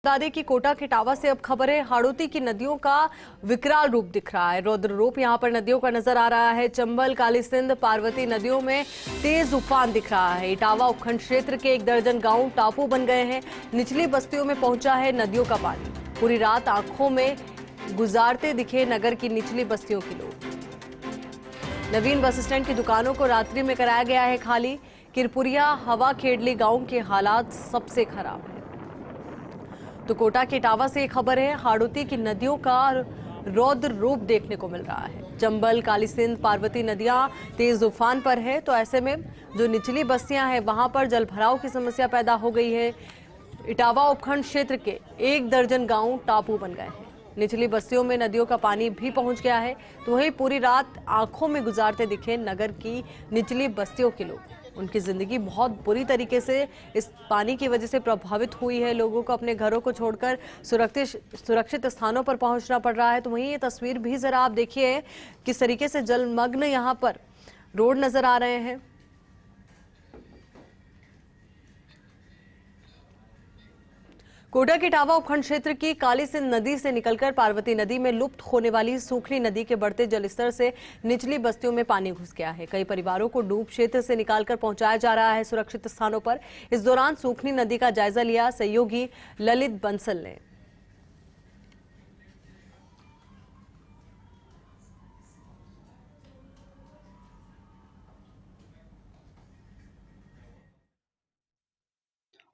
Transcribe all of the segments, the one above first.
बता दें कि कोटा के टावा से अब खबर है, हाड़ौती की नदियों का विकराल रूप दिख रहा है। रौद्र रूप यहां पर नदियों का नजर आ रहा है। चंबल, काली सिंध, पार्वती नदियों में तेज उफान दिख रहा है। इटावा उपखंड क्षेत्र के 1 दर्जन गांव टापू बन गए हैं। निचली बस्तियों में पहुंचा है नदियों का पानी। पूरी रात आंखों में गुजारते दिखे नगर की निचली बस्तियों के लोग। नवीन बस स्टैंड की दुकानों को रात्रि में कराया गया है खाली। किरपुरिया, हवा खेड़ली गांव के हालात सबसे खराब है। तो कोटा के टावा से खबर है, हाड़ौती की नदियों का रौद्र रूप देखने को मिल रहा है। चंबल, काली सिंध, पार्वती नदियां तेज उफान पर है, तो ऐसे में जो निचली बस्तियां हैं वहां पर जलभराव की समस्या पैदा हो गई है। इटावा उपखंड क्षेत्र के 1 दर्जन गांव टापू बन गए हैं। निचली बस्तियों में नदियों का पानी भी पहुंच गया है। तो वहीं पूरी रात आंखों में गुजारते दिखे नगर की निचली बस्तियों के लोग। उनकी जिंदगी बहुत बुरी तरीके से इस पानी की वजह से प्रभावित हुई है। लोगों को अपने घरों को छोड़कर सुरक्षित स्थानों पर पहुंचना पड़ रहा है। तो वहीं ये तस्वीर भी जरा आप देखिए, किस तरीके से जलमग्न यहां पर रोड नजर आ रहे हैं। कोटा के टावा उपखंड क्षेत्र की काली सिंध नदी से निकलकर पार्वती नदी में लुप्त होने वाली सूखनी नदी के बढ़ते जलस्तर से निचली बस्तियों में पानी घुस गया है। कई परिवारों को डूब क्षेत्र से निकालकर पहुंचाया जा रहा है सुरक्षित स्थानों पर। इस दौरान सूखनी नदी का जायजा लिया सहयोगी ललित बंसल ने।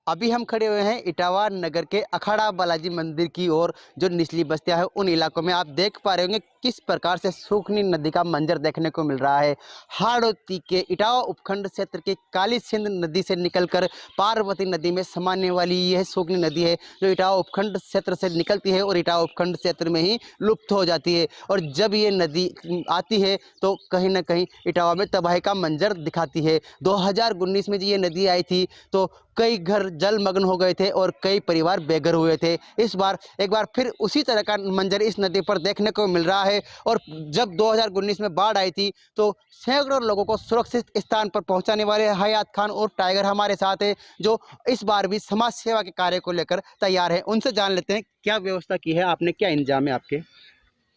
अभी हम खड़े हुए हैं इटावा नगर के अखाड़ा बालाजी मंदिर की ओर। जो निचली बस्तियां हैं उन इलाकों में आप देख पा रहे होंगे किस प्रकार से सूखनी नदी का मंजर देखने को मिल रहा है। हाड़ौती के इटावा उपखंड क्षेत्र के काली सिंध नदी से निकलकर पार्वती नदी में समाने वाली यह सूखनी नदी है, जो इटावा उपखंड क्षेत्र से निकलती है और इटावा उपखंड क्षेत्र में ही लुप्त हो जाती है। और जब ये नदी आती है तो कहीं ना कहीं इटावा में तबाही का मंजर दिखाती है। 2019 में जो ये नदी आई थी तो कई घर जलमग्न हो गए थे और कई परिवार बेघर हुए थे। इस बार एक बार फिर उसी तरह का मंजर इस नदी पर देखने को मिल रहा है। और जब 2019 में बाढ़ आई थी तो सैकड़ों लोगों को सुरक्षित स्थान पर पहुंचाने वाले हयात खान और टाइगर हमारे साथ है, जो इस बार भी समाज सेवा के कार्य को लेकर तैयार है। उनसे जान लेते हैं क्या व्यवस्था की है आपने, क्या इंतजाम है आपके।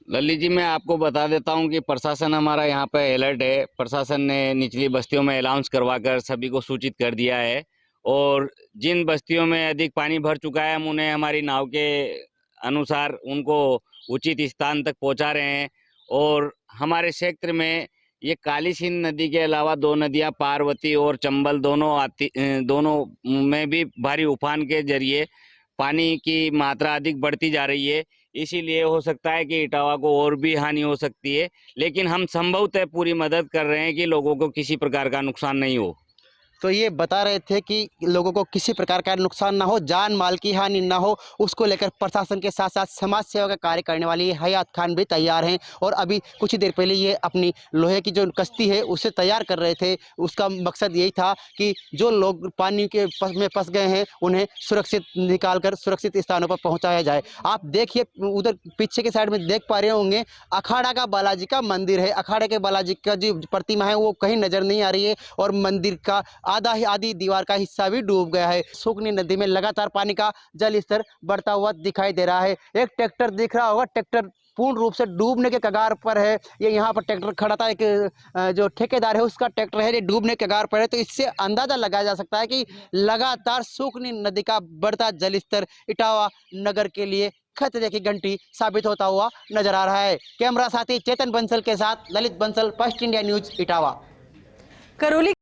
ललित जी, मैं आपको बता देता हूं कि प्रशासन हमारा यहाँ पे अलर्ट है। प्रशासन ने निचली बस्तियों में अनाउंस करवाकर सभी को सूचित कर दिया है और जिन बस्तियों में अधिक पानी भर चुका है हम उन्हें हमारी नाव के अनुसार उनको उचित स्थान तक पहुंचा रहे हैं। और हमारे क्षेत्र में ये काली सिंध नदी के अलावा 2 नदियां पार्वती और चंबल दोनों में भी भारी उफान के जरिए पानी की मात्रा अधिक बढ़ती जा रही है। इसीलिए हो सकता है कि इटावा को और भी हानि हो सकती है, लेकिन हम संभवतः पूरी मदद कर रहे हैं कि लोगों को किसी प्रकार का नुकसान नहीं हो। तो ये बता रहे थे कि लोगों को किसी प्रकार का नुकसान ना हो, जान माल की हानि ना हो, उसको लेकर प्रशासन के साथ साथ समाज सेवा का कार्य करने वाली हयात खान भी तैयार हैं। और अभी कुछ ही देर पहले ये अपनी लोहे की जो कश्ती है उसे तैयार कर रहे थे। उसका मकसद यही था कि जो लोग पानी के में फंस गए हैं उन्हें सुरक्षित निकाल कर सुरक्षित स्थानों पर पहुँचाया जाए। आप देखिए उधर पीछे के साइड में देख पा रहे होंगे अखाड़ा का बालाजी का मंदिर है। अखाड़े के बालाजी का जो प्रतिमा है वो कहीं नजर नहीं आ रही है और मंदिर का आधी दीवार का हिस्सा भी डूब गया है। सूखनी नदी में लगातार पानी का जल स्तर बढ़ता हुआ दिखाई दे रहा है। एक ट्रैक्टर दिख रहा होगा, ट्रैक्टर पूर्ण रूप से डूबने के कगार पर है। ये यहाँ पर ट्रैक्टर खड़ा था, एक जो ठेकेदार है उसका ट्रैक्टर है, ये डूबने के कगार पर है। तो इससे अंदाजा लगाया जा सकता है कि लगातार सूखनी नदी का बढ़ता जल स्तर इटावा नगर के लिए खतरे की घंटी साबित होता हुआ नजर आ रहा है। कैमरा साथी चेतन बंसल के साथ Lalit Bansal, first India news, Etawah. Karauli